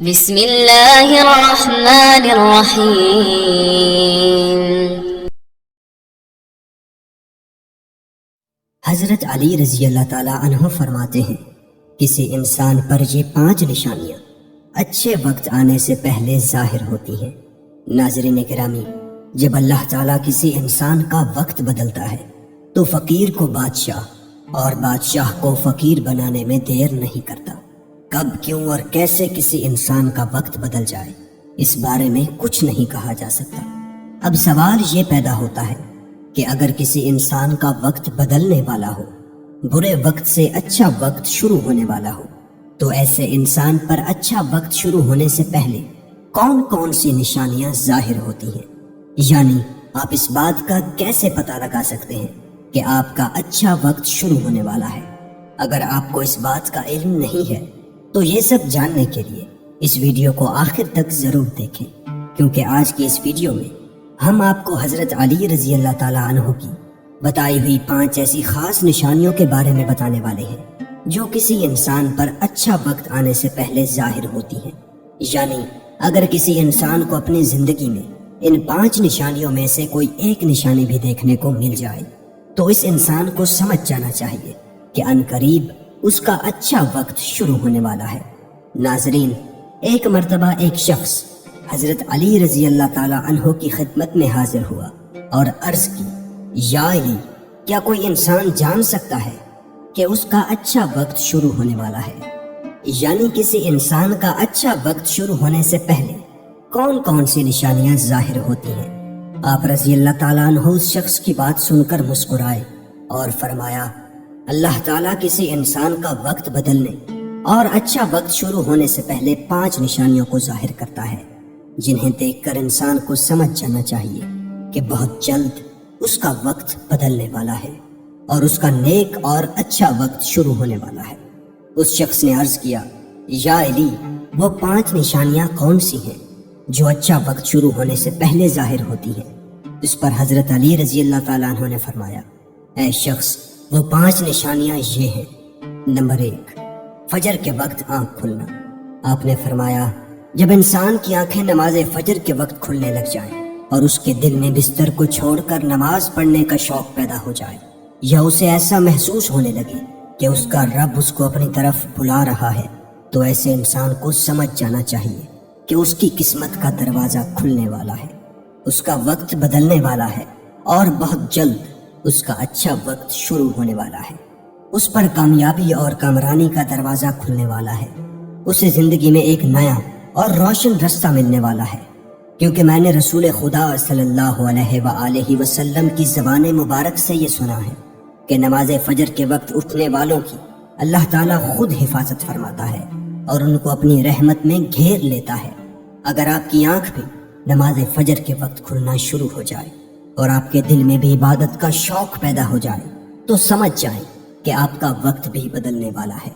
بسم اللہ الرحمن الرحیم۔ حضرت علی رضی اللہ تعالیٰ عنہ فرماتے ہیں، کسی انسان پر یہ 5 نشانیاں اچھے وقت آنے سے پہلے ظاہر ہوتی ہیں۔ ناظرین گرامی، جب اللہ تعالیٰ کسی انسان کا وقت بدلتا ہے تو فقیر کو بادشاہ اور بادشاہ کو فقیر بنانے میں دیر نہیں کرتا۔ کب، کیوں اور کیسے کسی انسان کا وقت بدل جائے، اس بارے میں کچھ نہیں کہا جا سکتا۔ اب سوال یہ پیدا ہوتا ہے کہ اگر کسی انسان کا وقت بدلنے والا ہو، برے وقت سے اچھا وقت شروع ہونے والا ہو، تو ایسے انسان پر اچھا وقت شروع ہونے سے پہلے کون کون سی نشانیاں ظاہر ہوتی ہیں؟ یعنی آپ اس بات کا کیسے پتہ لگا سکتے ہیں کہ آپ کا اچھا وقت شروع ہونے والا ہے؟ اگر آپ کو اس بات کا علم نہیں ہے تو یہ سب جاننے کے لیے اس ویڈیو کو آخر تک ضرور دیکھیں، کیونکہ آج کی اس ویڈیو میں ہم آپ کو حضرت علی رضی اللہ تعالیٰ عنہ کی بتائی ہوئی 5 ایسی خاص نشانیوں کے بارے میں بتانے والے ہیں جو کسی انسان پر اچھا وقت آنے سے پہلے ظاہر ہوتی ہیں۔ یعنی اگر کسی انسان کو اپنی زندگی میں ان 5 نشانیوں میں سے کوئی ایک نشانی بھی دیکھنے کو مل جائے تو اس انسان کو سمجھ جانا چاہیے کہ عنقریب اس کا اچھا وقت شروع ہونے والا ہے۔ ناظرین، ایک مرتبہ ایک شخص حضرت علی رضی اللہ تعالیٰ عنہ کی خدمت میں حاضر ہوا اور عرض کی، یا علی، کیا کوئی انسان جان سکتا ہے کہ اس کا اچھا وقت شروع ہونے والا ہے؟ یعنی کسی انسان کا اچھا وقت شروع ہونے سے پہلے کون کون سی نشانیاں ظاہر ہوتی ہیں؟ آپ رضی اللہ تعالیٰ عنہ اس شخص کی بات سن کر مسکرائے اور فرمایا، اللہ تعالیٰ کسی انسان کا وقت بدلنے اور اچھا وقت شروع ہونے سے پہلے 5 نشانیوں کو ظاہر کرتا ہے، جنہیں دیکھ کر انسان کو سمجھ جانا چاہیے کہ بہت جلد اس کا وقت بدلنے والا ہے اور اس کا نیک اور اچھا وقت شروع ہونے والا ہے۔ اس شخص نے عرض کیا، یا علی، وہ 5 نشانیاں کون سی ہیں جو اچھا وقت شروع ہونے سے پہلے ظاہر ہوتی ہیں؟ اس پر حضرت علی رضی اللہ تعالیٰ عنہ نے فرمایا، اے شخص، وہ 5 نشانیاں یہ ہیں۔ نمبر 1، فجر کے وقت آنکھ کھلنا۔ آپ نے فرمایا، جب انسان کی آنکھیں نماز فجر کے وقت کھلنے لگ جائیں اور اس کے دل میں بستر کو چھوڑ کر نماز پڑھنے کا شوق پیدا ہو جائے، یا اسے ایسا محسوس ہونے لگے کہ اس کا رب اس کو اپنی طرف بلا رہا ہے، تو ایسے انسان کو سمجھ جانا چاہیے کہ اس کی قسمت کا دروازہ کھلنے والا ہے، اس کا وقت بدلنے والا ہے اور بہت جلد اس کا اچھا وقت شروع ہونے والا ہے۔ اس پر کامیابی اور کامرانی کا دروازہ کھلنے والا ہے، اسے زندگی میں ایک نیا اور روشن رستہ ملنے والا ہے، کیونکہ میں نے رسول خدا صلی اللہ علیہ وآلہ وسلم کی زبان مبارک سے یہ سنا ہے کہ نماز فجر کے وقت اٹھنے والوں کی اللہ تعالیٰ خود حفاظت فرماتا ہے اور ان کو اپنی رحمت میں گھیر لیتا ہے۔ اگر آپ کی آنکھ بھی نماز فجر کے وقت کھلنا شروع ہو جائے اور آپ کے دل میں بھی عبادت کا شوق پیدا ہو جائے تو سمجھ جائیں کہ آپ کا وقت بھی بدلنے والا ہے۔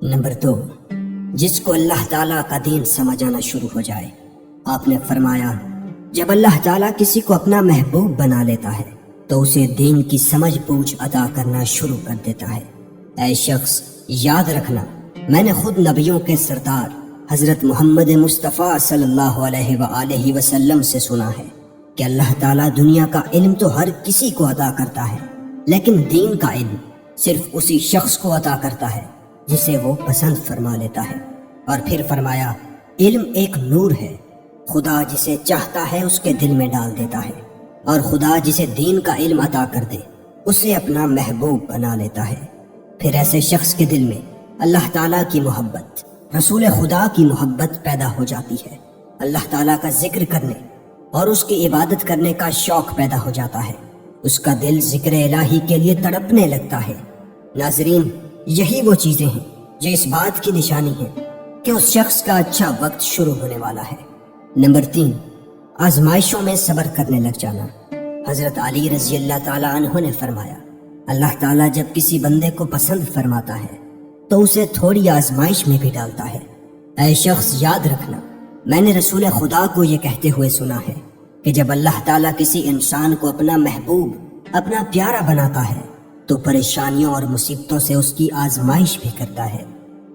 نمبر 2، جس کو اللہ تعالیٰ کا دین سمجھ آنا شروع ہو جائے۔ آپ نے فرمایا، جب اللہ تعالیٰ کسی کو اپنا محبوب بنا لیتا ہے تو اسے دین کی سمجھ بوجھ عطا کرنا شروع کر دیتا ہے۔ اے شخص، یاد رکھنا، میں نے خود نبیوں کے سردار حضرت محمد مصطفیٰ صلی اللہ علیہ وآلہ وسلم سے سنا ہے کہ اللہ تعالیٰ دنیا کا علم تو ہر کسی کو عطا کرتا ہے، لیکن دین کا علم صرف اسی شخص کو عطا کرتا ہے جسے وہ پسند فرما لیتا ہے۔ اور پھر فرمایا، علم ایک نور ہے، خدا جسے چاہتا ہے اس کے دل میں ڈال دیتا ہے، اور خدا جسے دین کا علم عطا کر دے اسے اپنا محبوب بنا لیتا ہے۔ پھر ایسے شخص کے دل میں اللہ تعالیٰ کی محبت، رسول خدا کی محبت پیدا ہو جاتی ہے، اللہ تعالیٰ کا ذکر کرنے اور اس کی عبادت کرنے کا شوق پیدا ہو جاتا ہے، اس کا دل ذکر الہی کے لیے تڑپنے لگتا ہے۔ ناظرین، یہی وہ چیزیں ہیں جو اس بات کی نشانی ہیں کہ اس شخص کا اچھا وقت شروع ہونے والا ہے۔ نمبر 3، آزمائشوں میں صبر کرنے لگ جانا۔ حضرت علی رضی اللہ تعالیٰ عنہ نے فرمایا، اللہ تعالیٰ جب کسی بندے کو پسند فرماتا ہے تو اسے تھوڑی آزمائش میں بھی ڈالتا ہے۔ اے شخص، یاد رکھنا، میں نے رسول خدا کو یہ کہتے ہوئے سنا ہے کہ جب اللہ تعالیٰ کسی انسان کو اپنا محبوب، اپنا پیارا بناتا ہے تو پریشانیوں اور مصیبتوں سے اس کی آزمائش بھی کرتا ہے۔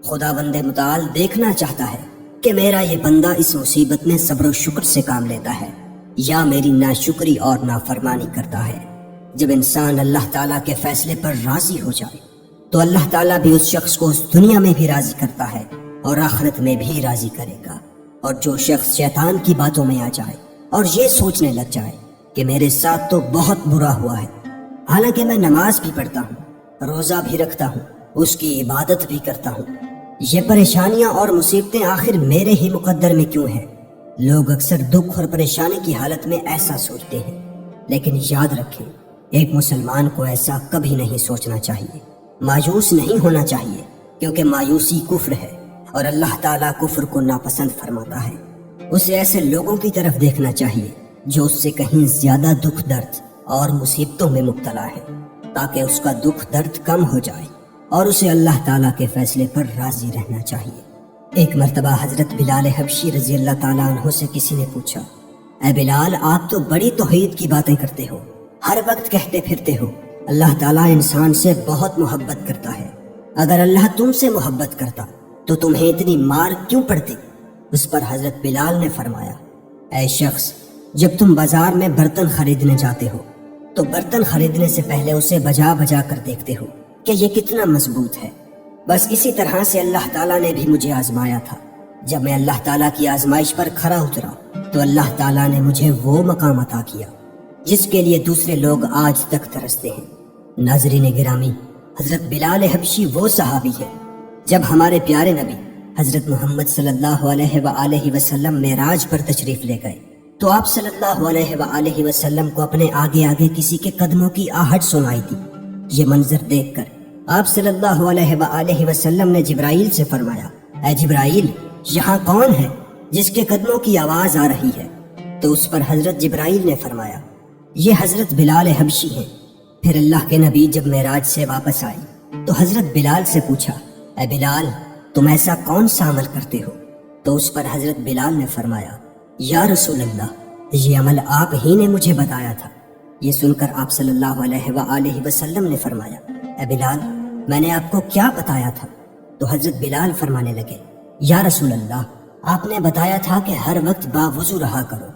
خدا بند متعال دیکھنا چاہتا ہے کہ میرا یہ بندہ اس مصیبت میں صبر و شکر سے کام لیتا ہے یا میری ناشکری اور نافرمانی کرتا ہے۔ جب انسان اللہ تعالیٰ کے فیصلے پر راضی ہو جائے تو اللہ تعالیٰ بھی اس شخص کو اس دنیا میں بھی راضی کرتا ہے اور آخرت میں بھی راضی کرے گا۔ اور جو شخص شیطان کی باتوں میں آ جائے اور یہ سوچنے لگ جائے کہ میرے ساتھ تو بہت برا ہوا ہے، حالانکہ میں نماز بھی پڑھتا ہوں، روزہ بھی رکھتا ہوں، اس کی عبادت بھی کرتا ہوں، یہ پریشانیاں اور مصیبتیں آخر میرے ہی مقدر میں کیوں ہیں؟ لوگ اکثر دکھ اور پریشانی کی حالت میں ایسا سوچتے ہیں، لیکن یاد رکھیں ایک مسلمان کو ایسا کبھی نہیں سوچنا چاہیے، مایوس نہیں ہونا چاہیے، کیونکہ مایوسی کفر ہے اور اللہ تعالیٰ کفر کو ناپسند فرماتا ہے۔ اسے ایسے لوگوں کی طرف دیکھنا چاہیے جو اس سے کہیں زیادہ دکھ درد اور مصیبتوں میں مبتلا ہے، تاکہ اس کا دکھ درد کم ہو جائے اور اسے اللہ تعالیٰ کے فیصلے پر راضی رہنا چاہیے۔ ایک مرتبہ حضرت بلال حبشی رضی اللہ تعالیٰ عنہ سے کسی نے پوچھا، اے بلال، آپ تو بڑی توحید کی باتیں کرتے ہو، ہر وقت کہتے پھرتے ہو اللہ تعالیٰ انسان سے بہت محبت کرتا ہے، اگر اللہ تم سے محبت کرتا تو تمہیں اتنی مار کیوں پڑتی؟ اس پر حضرت بلال نے فرمایا، اے شخص، جب تم بازار میں برتن خریدنے جاتے ہو تو برتن خریدنے سے پہلے اسے بجا بجا کر دیکھتے ہو کہ یہ کتنا مضبوط ہے۔ بس اسی طرح سے اللہ تعالیٰ نے بھی مجھے آزمایا تھا۔ جب میں اللہ تعالیٰ کی آزمائش پر کھرا اترا تو اللہ تعالیٰ نے مجھے وہ مقام عطا کیا جس کے لیے دوسرے لوگ آج تک ترستے ہیں۔ ناظرین گرامی، حضرت بلال حبشی وہ صحابی ہے جب ہمارے پیارے نبی حضرت محمد صلی اللہ علیہ وآلہ وسلم معراج پر تشریف لے گئے تو آپ صلی اللہ علیہ وآلہ وسلم کو اپنے آگے آگے کسی کے قدموں کی آہٹ سنائی دی۔ یہ منظر دیکھ کر آپ صلی اللہ علیہ وآلہ وسلم نے جبرائیل سے فرمایا، اے جبرائیل، یہاں کون ہے جس کے قدموں کی آواز آ رہی ہے؟ تو اس پر حضرت جبرائیل نے فرمایا، یہ حضرت بلال حبشی ہیں۔ پھر اللہ کے نبی جب معراج سے واپس آئے تو حضرت بلال سے پوچھا، اے بلال، تم ایسا کون سا عمل کرتے ہو؟ تو اس پر حضرت بلال نے فرمایا، یا رسول اللہ، یہ عمل آپ ہی نے مجھے بتایا تھا۔ یہ سن کر آپ صلی اللہ علیہ وآلہ وسلم نے فرمایا، اے بلال، میں نے آپ کو کیا بتایا تھا؟ تو حضرت بلال فرمانے لگے، یا رسول اللہ، آپ نے بتایا تھا کہ ہر وقت باوضو رہا کرو،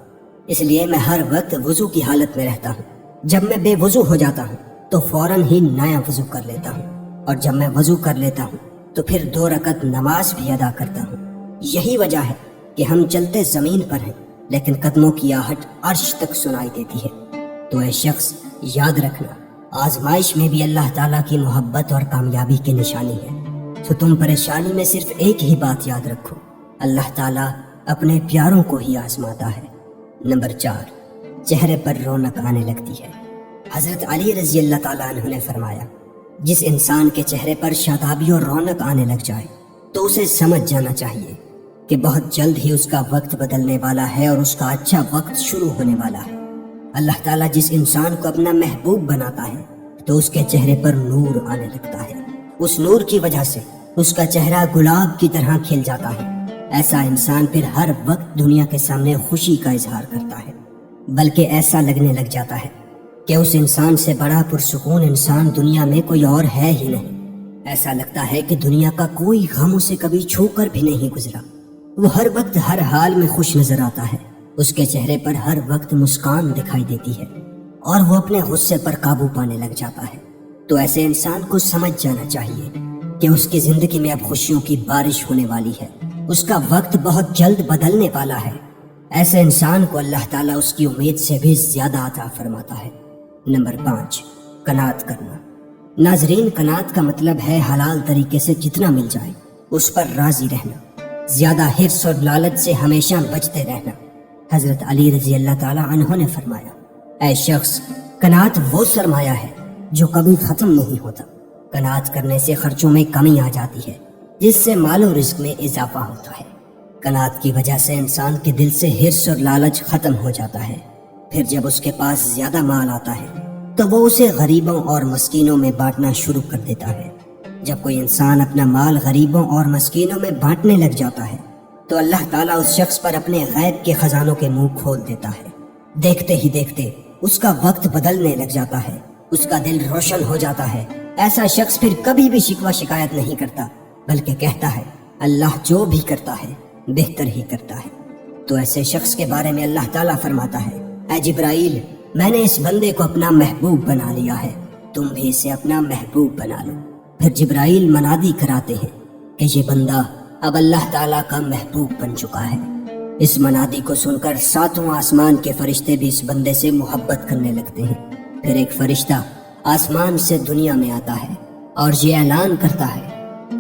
اس لیے میں ہر وقت وضو کی حالت میں رہتا ہوں۔ جب میں بے وضو ہو جاتا ہوں تو فوراً ہی نیا وضو کر لیتا ہوں، اور جب میں وضو کر لیتا ہوں تو پھر 2 رکعت نماز بھی ادا کرتا ہوں۔ یہی وجہ ہے کہ ہم چلتے زمین پر ہیں لیکن قدموں کی آہٹ عرش تک سنائی دیتی ہے۔ تو اے شخص، یاد رکھنا، آزمائش میں بھی اللہ تعالیٰ کی محبت اور کامیابی کی نشانی ہے۔ تو تم پریشانی میں صرف ایک ہی بات یاد رکھو، اللہ تعالیٰ اپنے پیاروں کو ہی آزماتا ہے۔ نمبر 4، چہرے پر رونق آنے لگتی ہے۔ حضرت علی رضی اللہ تعالیٰ عنہ نے فرمایا، جس انسان کے چہرے پر شادابی اور رونق آنے لگ جائے تو اسے سمجھ جانا چاہیے کہ بہت جلد ہی اس کا وقت بدلنے والا ہے اور اس کا اچھا وقت شروع ہونے والا ہے۔ اللہ تعالیٰ جس انسان کو اپنا محبوب بناتا ہے تو اس کے چہرے پر نور آنے لگتا ہے، اس نور کی وجہ سے اس کا چہرہ گلاب کی طرح کھل جاتا ہے۔ ایسا انسان پھر ہر وقت دنیا کے سامنے خوشی کا اظہار کرتا ہے، بلکہ ایسا لگنے لگ جاتا ہے کہ اس انسان سے بڑا پرسکون انسان دنیا میں کوئی اور ہے ہی نہیں۔ ایسا لگتا ہے کہ دنیا کا کوئی غم اسے کبھی چھو کر بھی نہیں گزرا۔ وہ ہر وقت ہر حال میں خوش نظر آتا ہے، اس کے چہرے پر ہر وقت مسکان دکھائی دیتی ہے اور وہ اپنے غصے پر قابو پانے لگ جاتا ہے۔ تو ایسے انسان کو سمجھ جانا چاہیے کہ اس کی زندگی میں اب خوشیوں کی بارش ہونے والی ہے، اس کا وقت بہت جلد بدلنے والا ہے۔ ایسے انسان کو اللہ تعالیٰ اس کی امید سے بھی زیادہ عطا فرماتا ہے۔ نمبر 5، قناعت کرنا۔ ناظرین، قناعت کا مطلب ہے حلال طریقے سے جتنا مل جائے اس پر راضی رہنا، زیادہ حرص اور لالچ سے ہمیشہ بچتے رہنا۔ حضرت علی رضی اللہ تعالیٰ عنہ نے فرمایا، اے شخص، قناعت وہ سرمایہ ہے جو کبھی ختم نہیں ہوتا۔ قناعت کرنے سے خرچوں میں کمی آ جاتی ہے، جس سے مال و رزق میں اضافہ ہوتا ہے۔ قناعت کی وجہ سے انسان کے دل سے حرص اور لالچ ختم ہو جاتا ہے۔ پھر جب اس کے پاس زیادہ مال آتا ہے تو وہ اسے غریبوں اور مسکینوں میں بانٹنا شروع کر دیتا ہے۔ جب کوئی انسان اپنا مال غریبوں اور مسکینوں میں بانٹنے لگ جاتا ہے تو اللہ تعالیٰ اس شخص پر اپنے غیب کے خزانوں کے منہ کھول دیتا ہے۔ دیکھتے ہی دیکھتے اس کا وقت بدلنے لگ جاتا ہے، اس کا دل روشن ہو جاتا ہے۔ ایسا شخص پھر کبھی بھی شکوہ شکایت نہیں کرتا، بلکہ کہتا ہے، اللہ جو بھی کرتا ہے بہتر ہی کرتا ہے۔ تو ایسے شخص کے بارے میں اللہ تعالیٰ فرماتا ہے، اے جبرائیل، میں نے اس بندے کو اپنا محبوب بنا لیا ہے، تم بھی اسے اپنا محبوب بنا لو۔ پھر جبرائیل منادی کراتے ہیں کہ یہ بندہ اب اللہ تعالیٰ کا محبوب بن چکا ہے۔ اس منادی کو سن کر 7واں آسمان کے فرشتے بھی اس بندے سے محبت کرنے لگتے ہیں۔ پھر ایک فرشتہ آسمان سے دنیا میں آتا ہے اور یہ اعلان کرتا ہے،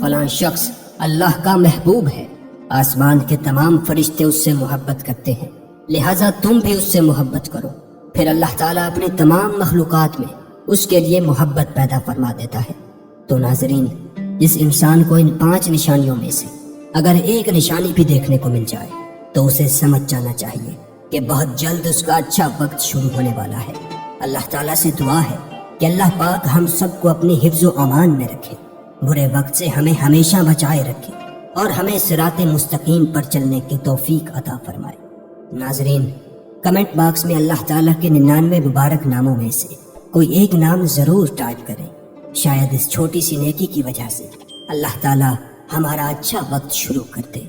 فلاں شخص اللہ کا محبوب ہے۔ آسمان کے تمام فرشتے اس سے محبت کرتے ہیں، لہٰذا تم بھی اس سے محبت کرو۔ پھر اللہ تعالیٰ اپنی تمام مخلوقات میں اس کے لیے محبت پیدا فرما دیتا ہے۔ تو ناظرین، جس انسان کو ان 5 نشانیوں میں سے اگر ایک نشانی بھی دیکھنے کو مل جائے تو اسے سمجھ جانا چاہیے کہ بہت جلد اس کا اچھا وقت شروع ہونے والا ہے۔ اللہ تعالیٰ سے دعا ہے کہ اللہ پاک ہم سب کو اپنی حفظ و امان میں رکھے، برے وقت سے ہمیں ہمیشہ بچائے رکھے اور ہمیں صراط مستقیم پر چلنے کی توفیق عطا فرمائے۔ ناظرین، کمنٹ باکس میں اللہ تعالیٰ کے 99 مبارک ناموں میں سے کوئی ایک نام ضرور ٹائپ کریں، شاید اس چھوٹی سی نیکی کی وجہ سے اللہ تعالیٰ ہمارا اچھا وقت شروع کر دے۔